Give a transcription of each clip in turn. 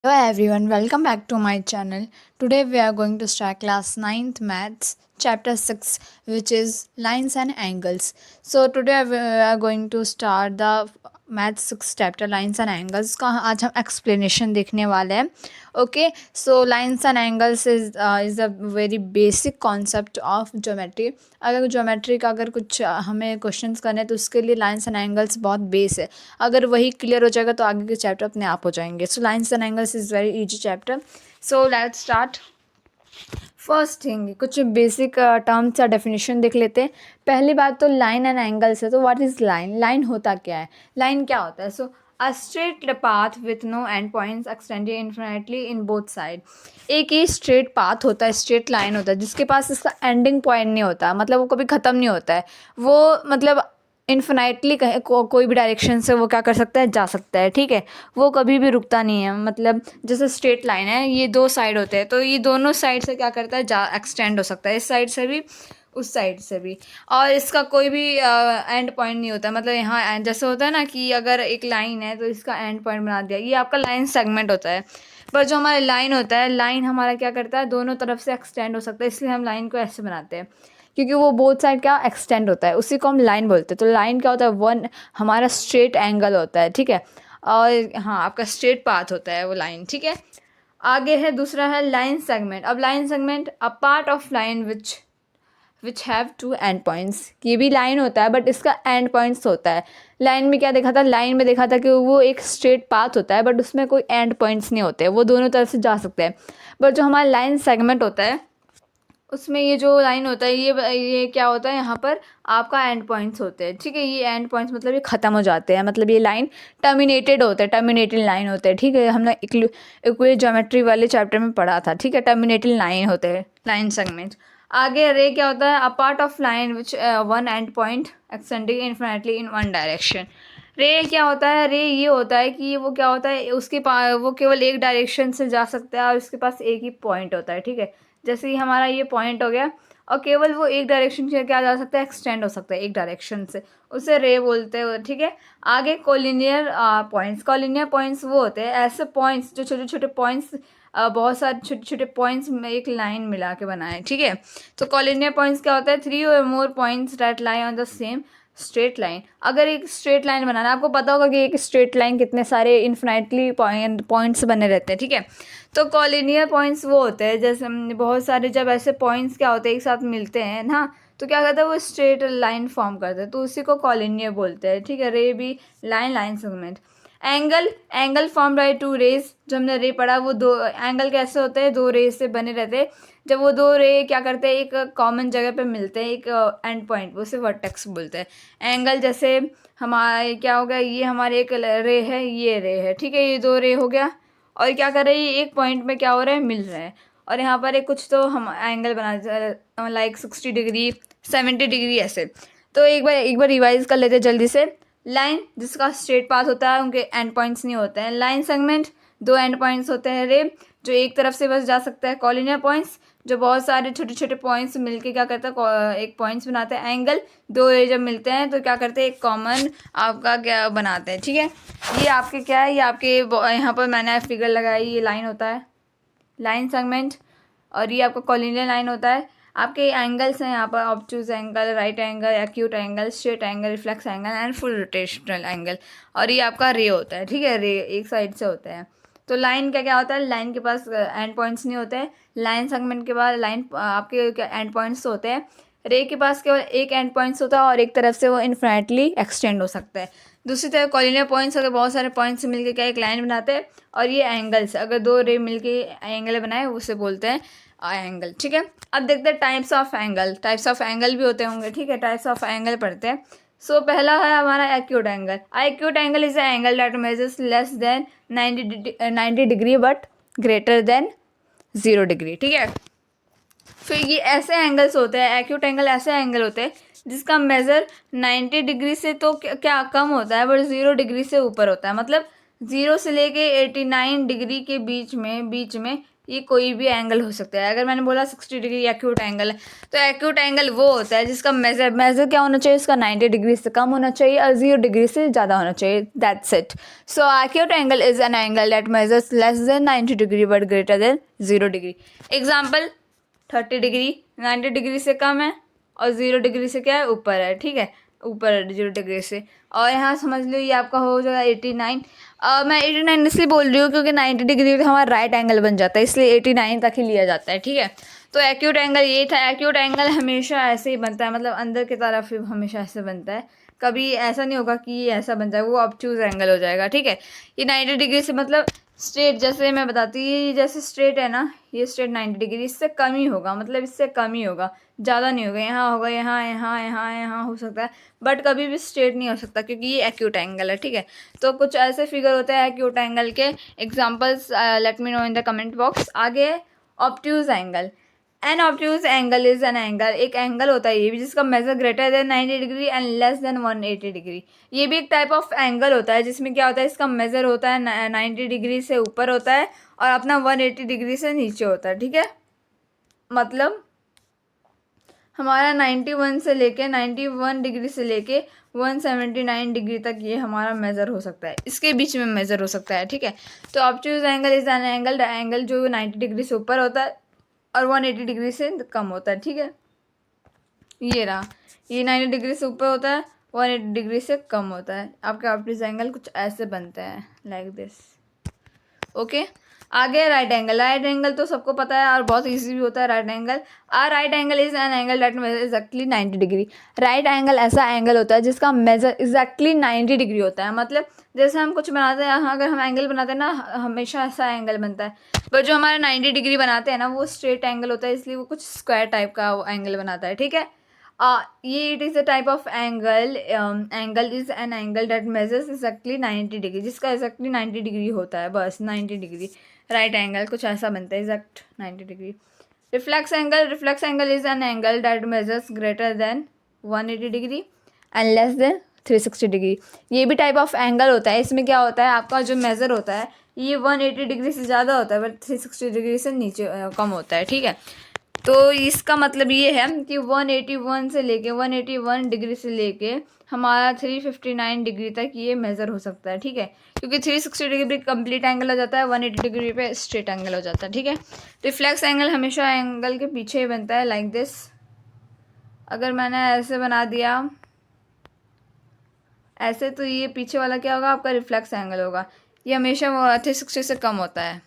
Hello everyone, welcome back to my channel. Today we are going to start class 9th maths chapter 6, which is lines and angles. So today we are going to start the maths 6 chapter lines and angles का आज हम explanation देखने वाले हैं. Okay, so lines and angles is a very basic concept of geometry. अगर geometry का अगर कुछ हमें क्वेश्चंस करने हैं तो उसके लिए लाइंस एंड एंगल्स बहुत बेस है. अगर वही क्लियर हो जाएगा तो आगे के चैप्टर अपने आप हो जाएंगे. So lines and angles is very easy chapter. So let's start. First thing कुछ बेसिक टर्म्स या डेफिनेशन देख लेते हैं. पहली बात तो लाइन एंड एंगल्स है. तो व्हाट इज़ लाइन? लाइन होता क्या है? लाइन क्या होता है? So a straight path with no end points extending infinitely in both side. एक ही स्ट्रेट पाथ होता है, स्ट्रेट लाइन होता है जिसके पास इसका एंडिंग पॉइंट नहीं होता, मतलब वो कभी ख़त्म नहीं होता है. वो मतलब इन्फिनाइटली कोई भी डायरेक्शन से वो क्या कर सकता है, जा सकता है. ठीक है, वो कभी भी रुकता नहीं है. मतलब जैसे स्ट्रेट लाइन है, ये दो साइड होते हैं तो ये दोनों साइड से क्या करता है, जा एक्सटेंड हो सकता है, इस साइड से भी उस साइड से भी. और इसका कोई भी एंड पॉइंट नहीं होता. मतलब यहाँ जैसे होता है ना कि अगर एक लाइन है तो इसका एंड पॉइंट बना दिया, ये आपका लाइन सेगमेंट होता है. पर जो हमारा लाइन होता है, लाइन हमारा क्या करता है, दोनों तरफ से एक्सटेंड हो सकता है, इसलिए हम लाइन को ऐसे बनाते हैं क्योंकि वो बोथ साइड क्या एक्सटेंड होता है, उसी को हम लाइन बोलते हैं. तो लाइन क्या होता है, वन हमारा स्ट्रेट एंगल होता है. ठीक है, और हाँ आपका स्ट्रेट पाथ होता है वो लाइन. ठीक है, आगे है दूसरा है लाइन सेगमेंट. अब line segment a part of line which have two end points. ये भी लाइन होता है बट इसका एंड पॉइंट्स होता है. लाइन में क्या देखा था, लाइन में देखा था कि वो एक स्ट्रेट पाथ होता है बट उसमें कोई एंड पॉइंट्स नहीं होते, वो दोनों तरफ से जा सकते हैं. बट जो हमारा लाइन सेगमेंट होता है उसमें ये जो लाइन होता है, ये क्या होता है, यहाँ पर आपका एंड पॉइंट्स होते हैं. ठीक है, ये एंड पॉइंट्स मतलब ये ख़त्म हो जाते हैं, मतलब ये लाइन टर्मिनेटेड होते हैं, टर्मिनेटेड लाइन होते हैं. ठीक है, हमने इक्वल ज्योमेट्री वाले चैप्टर में पढ़ा था. ठीक है, टर्मिनेटेड लाइन होते हैं, लाइन सेगमेंट. आगे रे क्या होता है, a part of line which one end point extending infinitely in one direction. Ray क्या होता है, रे ये होता है कि वो क्या होता है, उसके पास वो केवल एक डायरेक्शन से जा सकता है और उसके पास एक ही पॉइंट होता है. ठीक है, जैसे ही हमारा ये पॉइंट हो गया और केवल वो एक डायरेक्शन से क्या जा सकता है, एक्सटेंड हो सकता है एक डायरेक्शन से, उसे रे बोलते हैं. ठीक है, आगे कोलिनियर पॉइंट्स. कोलिनियर पॉइंट्स वो होते हैं ऐसे पॉइंट्स जो छोटे छोटे पॉइंट्स, बहुत सारे छोटे छोटे पॉइंट्स में एक लाइन मिला के बनाए. ठीक है, तो कोलिनियर पॉइंट्स क्या होता है, थ्री और more points that lie on the same straight line. अगर एक स्ट्रेट लाइन बनाना है, आपको पता होगा कि एक स्ट्रेट लाइन कितने सारे इन्फिनाइटली पॉइंट्स बने रहते हैं. ठीक है, तो कॉलिनियर पॉइंट्स वो होते हैं जैसे बहुत सारे जब ऐसे पॉइंट्स क्या होते हैं एक साथ मिलते हैं ना, तो क्या करता है वो स्ट्रेट लाइन फॉर्म करते हैं, तो उसी को कॉलिनियर बोलते हैं. ठीक है, रे भी line, line segment. Angle, angle form by two rays. जो हमने रे पढ़ा वो दो एंगल कैसे होते हैं, दो रेज से बने रहते हैं. जब वो दो रे क्या करते हैं, एक कॉमन जगह पे मिलते हैं, एक एंड पॉइंट, उसे वर्टेक्स बोलते हैं. एंगल जैसे हमारे क्या हो गया, ये हमारे एक रे है, ये रे है. ठीक है, ये दो रे हो गया और क्या कर रहे हैं, एक पॉइंट में क्या हो रहा है, मिल रहा है. और यहाँ पर एक कुछ तो हम एंगल बना लाइक 60 डिग्री, 70 डिग्री ऐसे. तो एक बार रिवाइज कर लेते हैं जल्दी से. लाइन जिसका स्ट्रेट पाथ होता है, उनके एंड पॉइंट्स नहीं होते हैं. लाइन सेगमेंट दो एंड पॉइंट्स होते हैं. रे जो एक तरफ से बस जा सकता है. कॉलिनियर पॉइंट्स जो बहुत सारे छोटे छोटे पॉइंट्स मिलके क्या करता है, एक पॉइंट्स बनाते हैं. एंगल दो रे जब मिलते हैं तो क्या करते हैं, एक कॉमन आपका क्या बनाते हैं. ठीक है, ये आपके क्या है, ये आपके यहाँ पर मैंने फिगर लगाई, ये लाइन होता है लाइन सेगमेंट, और ये आपका कॉलिनियर लाइन होता है. आपके एंगल्स हैं यहाँ पर, obtuse angle, right angle, acute angle, straight angle, reflex angle and full rotational angle. और ये आपका रे होता है. ठीक है, रे एक साइड से होता है. तो लाइन का क्या होता है, लाइन के पास एंड पॉइंट्स नहीं होते हैं. लाइन सेगमेंट के बाद लाइन आपके एंड पॉइंट्स होते हैं. रे के पास केवल एक एंड पॉइंट्स होता है और एक तरफ से वो इन्फिनिटली एक्सटेंड हो सकता है. दूसरी तरफ कॉलिनियर पॉइंट्स अगर बहुत सारे पॉइंट्स मिलके क्या एक लाइन बनाते हैं. और ये एंगल्स अगर दो रे मिलके एंगल बनाए उसे बोलते हैं एंगल. ठीक है, अब देखते हैं types of angle. Types of angle भी होते होंगे. ठीक है, टाइप्स ऑफ एंगल पढ़ते हैं. सो पहला है हमारा acute angle. Acute angle is a angle that measures less than 90 degree but greater than 0 degree. ठीक है, फिर ये ऐसे एंगल्स होते हैं, एक्यूट एंगल ऐसे एंगल होते हैं जिसका मेज़र 90 डिग्री से तो क्या कम होता है बट 0 डिग्री से ऊपर होता है. मतलब 0 से लेके 89 डिग्री के बीच में ये कोई भी एंगल हो सकता है। अगर मैंने बोला 60 डिग्री एक्यूट एंगल है, तो एक्यूट एंगल वो होता है जिसका मेजर क्या होना चाहिए, इसका 90 डिग्री से कम होना चाहिए और 0 डिग्री से ज़्यादा होना चाहिए। That's it. So acute angle is an angle that measures less than 90 degree but greater than 0 degree. Example 30 degree 90 degree से कम है और 0 डिग्री से क्या है, ऊपर है। ठीक है, ऊपर 0 डिग्री से। और यहाँ समझ लो ये आपका हो जाएगा 89। मैं 89 इसलिए बोल रही हूँ क्योंकि 90 डिग्री पे हमारा राइट एंगल बन जाता है, इसलिए 89 तक ही लिया जाता है। ठीक है, तो एक्यूट एंगल ये था। एक्यूट एंगल हमेशा ऐसे ही बनता है, मतलब अंदर की तरफ हमेशा ऐसे बनता है, कभी ऐसा नहीं होगा कि ये ऐसा बन जाए, वो ऑब्ट्यूज एंगल हो जाएगा। ठीक है, ये 90 डिग्री से मतलब स्ट्रेट, जैसे मैं बताती हूँ ये जैसे स्ट्रेट है ना, ये स्ट्रेट 90 डिग्री, इससे कम ही होगा, मतलब इससे कम ही होगा, ज़्यादा नहीं होगा। यहाँ होगा, यहाँ यहाँ यहाँ यहाँ हो सकता है, बट कभी भी स्ट्रेट नहीं हो सकता क्योंकि ये एक्यूट एंगल है। ठीक है, तो कुछ ऐसे फिगर होते हैं एक्यूट एंगल के। Examples let me know in the comment box. आगे obtuse angle. An obtuse angle is an angle, एक एंगल होता है ये भी जिसका measure greater than 90 degree and less than 180 degree. ये भी एक टाइप ऑफ एंगल होता है जिसमें क्या होता है, इसका मेजर होता है 90 डिग्री से ऊपर होता है और अपना 180 डिग्री से नीचे होता है। ठीक है, मतलब हमारा 91 से लेके 91 डिग्री से लेके 179 डिग्री तक ये हमारा मेज़र हो सकता है, इसके बीच में मेज़र हो सकता है। ठीक है, तो obtuse angle is an angle जो 90 डिग्री से ऊपर होता है और 180 डिग्री से कम होता है। ठीक है, ये रहा, ये 90 डिग्री से ऊपर होता है, 180 डिग्री से कम होता है। आपके ऑब्ट्यूज एंगल कुछ ऐसे बनते हैं, लाइक दिस। ओके, आगे राइट एंगल। राइट एंगल तो सबको पता है और बहुत इजी भी होता है right angle. Right angle is an angle that measure exactly 90 degree. Right angle ऐसा एंगल होता है जिसका मेजर एग्जैक्टली 90 डिग्री होता है। मतलब जैसे हम कुछ बनाते हैं, अगर हम एंगल बनाते हैं ना, हमेशा ऐसा एंगल बनता है, पर जो हमारा 90 डिग्री बनाते हैं ना वो स्ट्रेट एंगल होता है, इसलिए वो कुछ स्क्वायर टाइप का एंगल बनाता है। ठीक है, ये it is a type of angle. Angle is an angle that measures exactly 90 degree, जिसका एग्जैक्टली 90 डिग्री होता है, बस 90 डिग्री। राइट एंगल कुछ ऐसा बनता है, exact 90 degree. Reflex angle. Reflex angle is an angle that measures greater than 180 degree and less then 360 degree. ये भी टाइप ऑफ एंगल होता है। इसमें क्या होता है, आपका जो मेज़र होता है ये 180 डिग्री से ज़्यादा होता है बट 360 डिग्री से नीचे कम होता है। ठीक है, तो इसका मतलब ये है कि 181 से लेके 181 डिग्री से लेके हमारा 359 डिग्री तक ये मेज़र हो सकता है। ठीक है, क्योंकि 360 डिग्री कंप्लीट एंगल हो जाता है, 180 डिग्री पे स्ट्रेट एंगल हो जाता है। ठीक है, रिफ्लेक्स एंगल हमेशा एंगल के पीछे ही बनता है, लाइक दिस। अगर मैंने ऐसे बना दिया ऐसे, तो ये पीछे वाला क्या होगा, आपका रिफ्लेक्स एंगल होगा। ये हमेशा 360 से कम होता है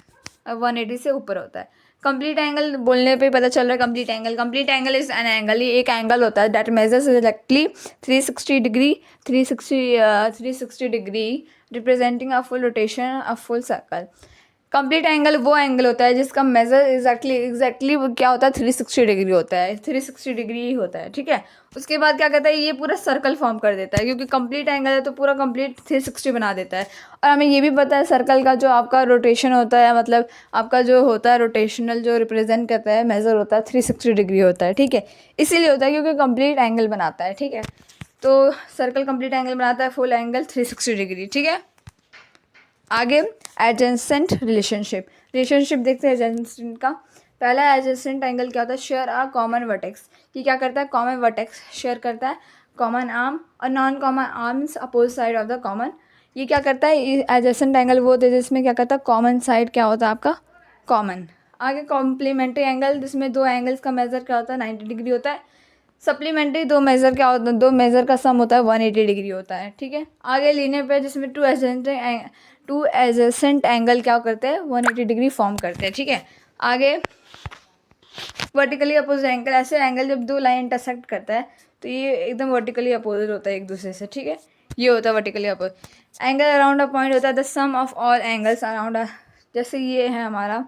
और 180 से ऊपर होता है। कंप्लीट एंगल बोलने पे पता चल रहा है। Complete angle is an angle, ये एक एंगल होता है that measures exactly 360 degree 360 degree representing a full rotation a full circle. Complete angle वो एंगल होता है जिसका मेजर एग्जैक्टली वो क्या होता है, 360 डिग्री होता है, 360 डिग्री ही होता है। ठीक है, उसके बाद क्या कहता है, ये पूरा सर्कल फॉर्म कर देता है, क्योंकि कंप्लीट एंगल है तो पूरा कंप्लीट 360 बना देता है। और हमें ये भी पता है सर्कल का जो आपका रोटेशन होता है, मतलब आपका जो होता है रोटेशनल जो रिप्रेजेंट करता है मेजर होता है 360 डिग्री होता है। ठीक है, इसीलिए होता है क्योंकि कंप्लीट एंगल बनाता है। ठीक है, तो सर्कल कंप्लीट एंगल बनाता है, फुल एंगल 360 डिग्री। ठीक है, आगे एडजेसेंट रिलेशनशिप देखते हैं एडजेसेंट का। पहला एडजेसेंट एंगल क्या होता है, शेयर अ कॉमन वर्टेक्स। ये क्या करता है, कॉमन वर्टेक्स शेयर करता है, कॉमन आर्म और non common arms opposite side of the common. ये क्या करता है, एडजेसेंट एंगल वो होता है जिसमें क्या करता है, कॉमन साइड क्या होता है आपका, कॉमन। आगे कॉम्प्लीमेंट्री एंगल, जिसमें दो एंगल्स का मेजर क्या होता है, 90 डिग्री होता है। सप्लीमेंट्री दो मेजर क्या होता है, दो मेजर का सम होता है 180 डिग्री होता है। ठीक है, आगे लीनियर पे जिसमें टू एडजेसेंट एंगल क्या करते हैं, 180 डिग्री फॉर्म करते हैं। ठीक है, आगे वर्टिकली अपोजिट एंगल, ऐसे एंगल जब दो लाइन इंटरसेक्ट करता है तो ये एकदम वर्टिकली अपोजिट होता है एक दूसरे से। ठीक है, ये होता है vertically opposite angle. Around a point होता है the sum of all angles around a, जैसे ये है हमारा।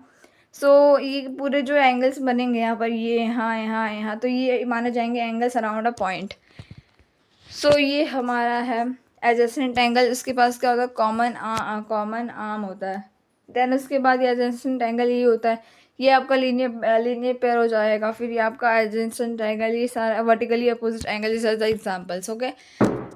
सो ये पूरे जो एंगल्स बनेंगे यहाँ पर, ये यहाँ यहाँ यहाँ, तो ये माने जाएंगे एंगल्स अराउंड अ पॉइंट। सो ये हमारा है एडजेसेंट एंगल। इसके पास क्या होता है, कॉमन आर्म होता है। देन उसके बाद ये एडजेसेंट एंगल ये होता है, ये आपका लीनियर पेयर हो जाएगा। फिर ये आपका एडजेसेंट एंगल, ये सारा vertically opposite angle, is the examples. Okay,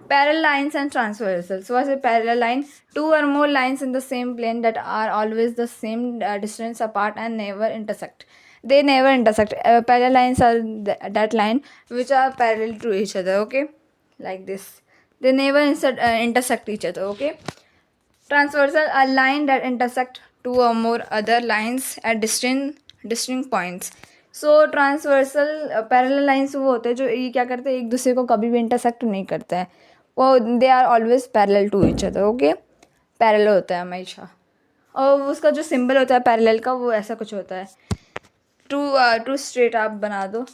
Parallel lines and transversal. So what's a parallel line? Two or more lines in the same plane that are always the same distance apart and never intersect. They never intersect. Parallel lines are that line which are parallel to each other. Okay, like this. They never intersect each other. Okay. Transversal, a line that intersect two or more other lines at distinct points. So transversal parallel lines वो होते हैं जो ये क्या करते हैं, एक दूसरे को कभी भी इंटरसेक्ट नहीं करते हैं, वो they are always parallel to each other. Okay, parallel होता है हमेशा. और उसका जो सिंबल होता है पैरेलल का वो ऐसा कुछ होता है, टू स्ट्रेट आप बना दो,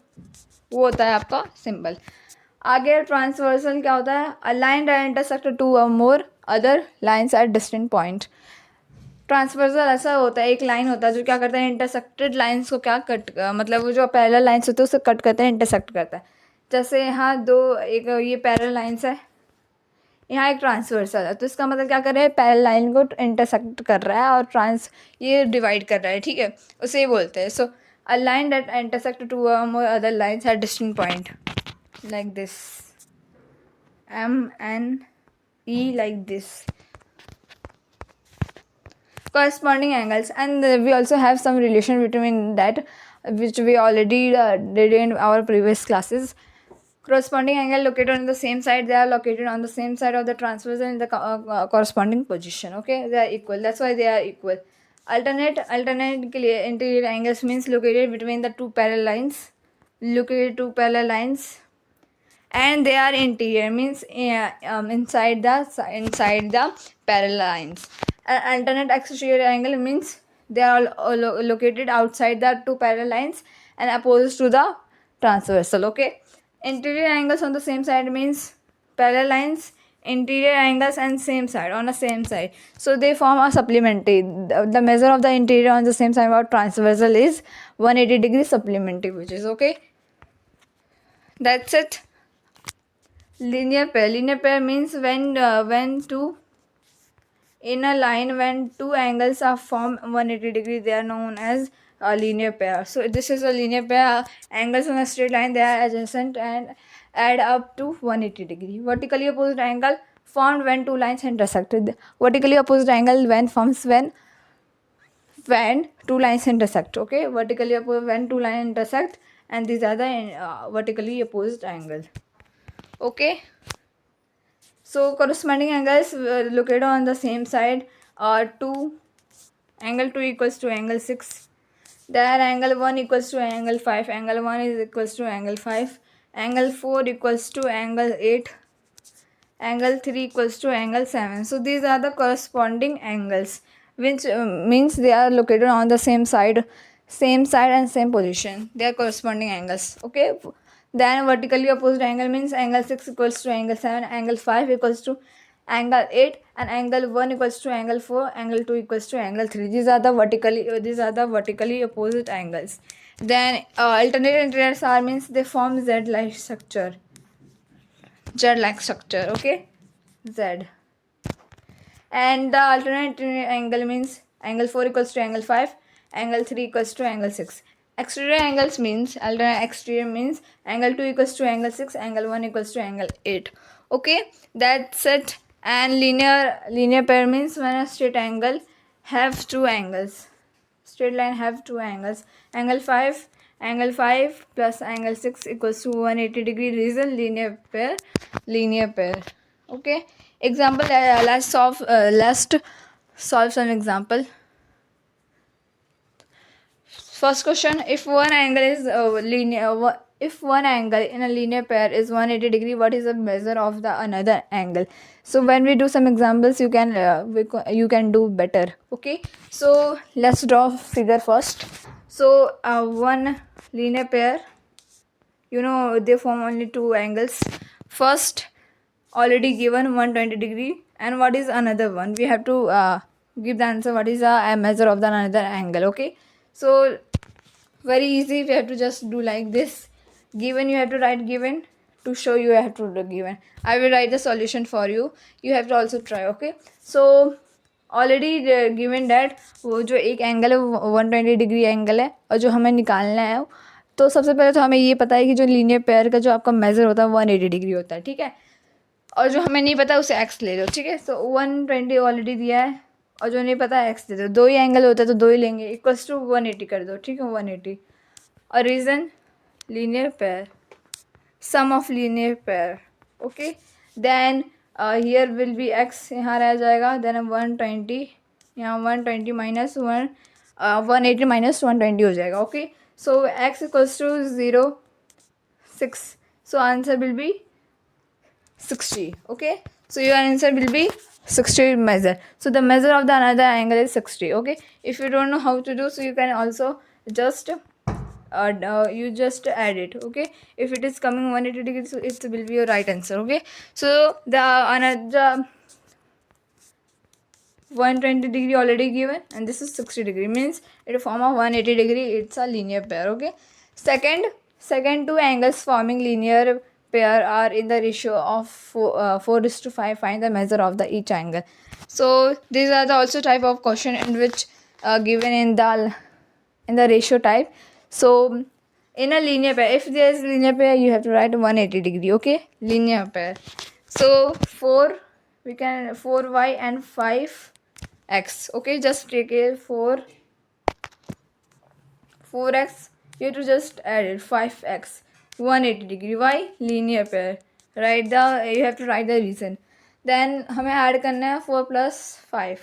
वो होता है आपका सिंबल. आगे ट्रांसवर्सल क्या होता है? A line that intersect two और more other lines at distant point. Transversal ऐसा होता है, एक लाइन होता है जो क्या करता है, इंटरसेक्टेड लाइंस को क्या कट, मतलब वो जो पैरेलल लाइंस होते हैं उसे कट करते हैं, इंटरसेक्ट करता है. जैसे यहाँ दो, एक ये पैरेलल लाइंस है, यहाँ एक ट्रांसवर्सल है, तो इसका मतलब क्या कर रहा है, पैरेलल लाइन को इंटरसेक्ट कर रहा है और ये डिवाइड कर रहा है. ठीक है, उसे ये बोलते हैं. So a line that intersect two more other lines at distant point, like this, M N E, like this. Corresponding angles, and we also have some relation between that which we already did in our previous classes. Corresponding angle located on the same side, they are located on the same side of the transversal in the corresponding position. Okay, they are equal, that's why they are equal. Alternate interior angles means located between the two parallel lines, and they are interior means inside the parallel lines. Alternate exterior angle means they are located outside the two parallel lines and opposed to the transversal. Okay, interior angles on the same side means parallel lines, interior angles and same side, on the same side, so they form a supplementary. The measure of the interior on the same side of transversal is 180 degrees supplementary, which is okay. That's it. Linear pair means when two in a line, when two angles are formed 180 degree, they are known as a linear pair. So this is a linear pair. Angles on a straight line, they are adjacent and add up to 180 degree. Vertically opposite angle formed when two lines intersected. Vertically opposite angle when forms when two lines intersect. Okay, vertically opposite when two lines intersect, and these are the vertically opposite angle. Okay, so corresponding angles located on the same side are 2. Angle 2 equals to angle 6. There angle 1 equals to angle 5. Angle 1 is equals to angle 5. Angle 4 equals to angle 8. Angle 3 equals to angle 7. So these are the corresponding angles, which means they are located on the same side and same position. They are corresponding angles. Okay, then vertically opposite angle means angle 6 equals to angle 7, angle 5 equals to angle 8, and angle 1 equals to angle 4, angle 2 equals to angle 3. These are the vertically opposite angles. Then alternate interiors are means they form Z-like structure. Okay, Z. And the alternate angle means angle 4 equals to angle 5, angle 3 equals to angle 6. Exterior angles means, alternate exterior means angle 2 equals to angle 6, angle 1 equals to angle 8. Okay, that's it. And linear pair means when a straight angle have two angles. Straight line have two angles. Angle 5 plus angle 6 equals to 180 degree. Reason linear pair. Okay, example, let's solve some example. First question, if one angle is if one angle in a linear pair is 180 degree, what is the measure of the another angle? So when we do some examples, you can do better. Okay, so let's draw figure first. So one linear pair, they form only two angles. First, already given 120 degree, and what is another one? We have to give the answer what is a measure of the another angle. Okay, so very easy, we have to just do like this. Given, you have to write given. To show, you have to do given. I will write the solution for you. You have to also try. Okay, so already given that वो जो एक angle है वो 120 degree angle है, और जो हमें निकालना है तो सबसे पहले तो हमें ये पता है कि जो लीनियर पेयर का जो आपका मेजर होता है 180 डिग्री होता है. ठीक है, और जो हमें नहीं पता उसे x ले लो, ठीक है। सो 120 ऑलरेडी दिया है और जो नहीं पता x दे दो, दो ही एंगल होता है तो दो ही लेंगे, इक्वल्स टू 180 कर दो, ठीक है 180। और reason linear pair, sum of linear pair, okay. Then here will be x, यहाँ रह जाएगा, देन 120, यहाँ 120 माइनस 180 माइनस 120 हो जाएगा, okay. So x equals to 0 6, so answer will be 60, okay. So your answer will be 60 measure. So the measure of the another angle is 60, okay. If you don't know how to do, so you can also just you just add it, okay. If it is coming 180 degrees, so it will be your right answer, okay. So the another 120 degree already given and this is 60 degree, means it form of 180 degree, it's a linear pair, okay. Second two angles forming linear pair are in the ratio of 4:5. Find the measure of the each angle. So these are the also type of question in which given in the ratio type. So in a linear pair, if there is linear pair, you have to write 180 degree, okay, linear pair. So 4y and 5x, okay. Just take a 4x, you have to just add it, 5x, 180 degree. Why? Linear pair. You have to write the reason. Then हमें add करना है 4 plus 5,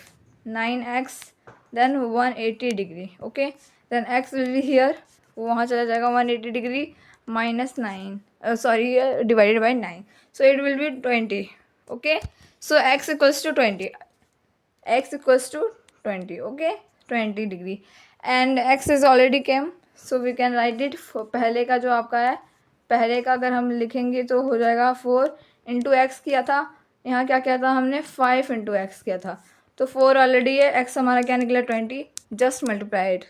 9x, then 180 degree, okay. Then x will be here, वहाँ चला जाएगा 180 degree minus 9, divided by 9, so it will be 20, okay. So x equals to 20, okay, 20 degree, and x is already came, so we can write it पहले का जो आपका है, पहले का अगर हम लिखेंगे तो हो जाएगा 4 इंटू एक्स किया था, यहाँ क्या किया था हमने 5 इंटू एक्स किया था, तो 4 ऑलरेडी है, x हमारा क्या निकला 20, जस्ट मल्टीप्लाई इट,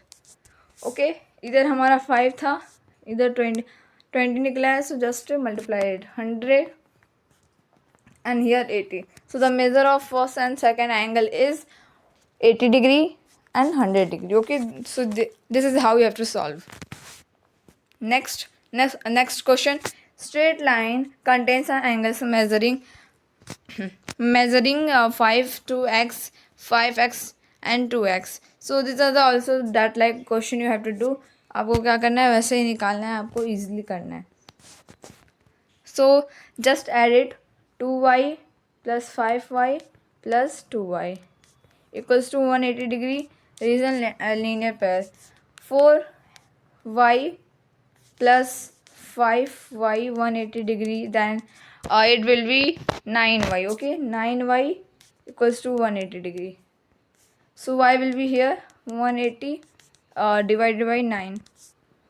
ओके। इधर हमारा 5 था, इधर 20 निकला है, so just multiply it 100 and here 80. So the measure of first and second angle is 80 degree and 100 degree, okay. So this is how you have to solve. Next question. Straight line contains an angles measuring 5 to x, 5x and 2x. So these are the also that like question you have to do. आपको क्या करना है, वैसे ही निकालना है, आपको easily करना है. So just add it, 2y plus 5y plus 2y equals to 180 degree. Reason linear pair. 4y plus 5y 180 degree, then it will be 9y, okay. 9y equals to 180 degree. So y will be here 180 divided by 9,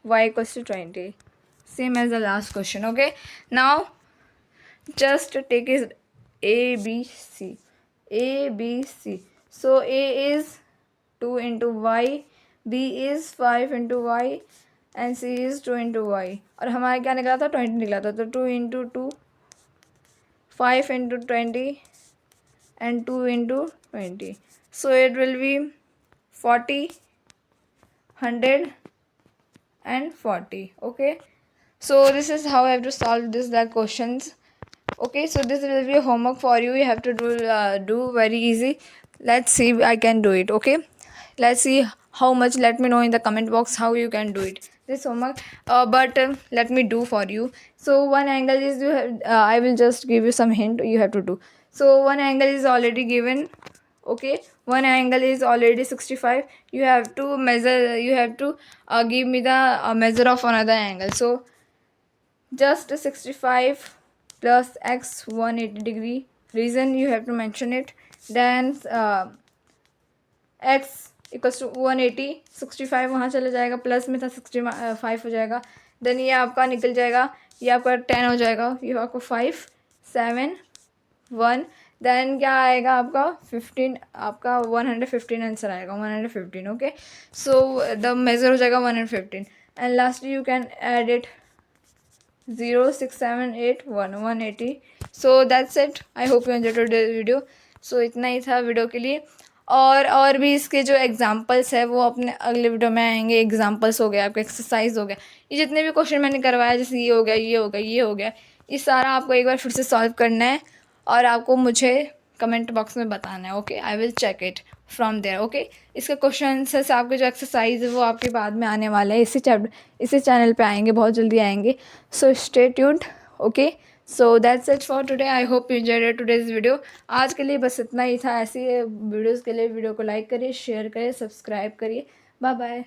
y equals to 20. Same as the last question, okay. Now just take it a b c. So a is 2 into y, b is 5 into y and c is 2 into y. और हमारा क्या निकला था, 20 निकला था, तो 2 into 2, 5 into 20 and 2 into 20. So it will be 40, 100 and 40, okay. So this is how I have to solve this questions, okay. So this will be a homework for you. You have to do very easy. Let's see I can do it, okay. Let's see how much. Let me know in the comment box how you can do it, this homework. But let me do for you. So one angle is I will just give you some hint you have to do. So one angle is already given, okay. One angle is already 65. You have to measure, you have to give me the measure of another angle. So just 65 plus x 180 degree. Reason you have to mention it. Then x equals to 180, 65 वहाँ चला जाएगा, plus में था 65 हो जाएगा, then ये आपका निकल जाएगा, ये आपका 10 हो जाएगा, ये आपको 5 7 1, देन क्या आएगा आपका 15, आपका 115 आंसर आएगा, 115, ओके. सो द मेजर हो जाएगा 115 and lastly you can add it 0 6 7 8 1 180. So that's it. I hope you enjoyed today video. सो इतना ही था वीडियो के लिए. और भी इसके जो एग्जांपल्स है वो अपने अगले वीडियो में आएंगे. एग्जांपल्स हो गया, आपका एक्सरसाइज हो गया, ये जितने भी क्वेश्चन मैंने करवाया, जैसे ये हो गया, ये हो गया, ये हो गया, ये सारा आपको एक बार फिर से सॉल्व करना है. और आपको मुझे कमेंट बॉक्स में बताना है। Okay, I will check it from there. Okay, इसके क्वेश्चन आंसर्स, आपके जो एक्सरसाइज है वो आपके बाद में आने वाले हैं, इसी चैनल पे आएंगे, बहुत जल्दी आएंगे। So stay tuned. Okay, so that's it for today. I hope you enjoyed today's video. आज के लिए बस इतना ही था। ऐसी वीडियोज़ के लिए वीडियो को लाइक करिए, शेयर करिए, सब्सक्राइब करिए। Bye bye.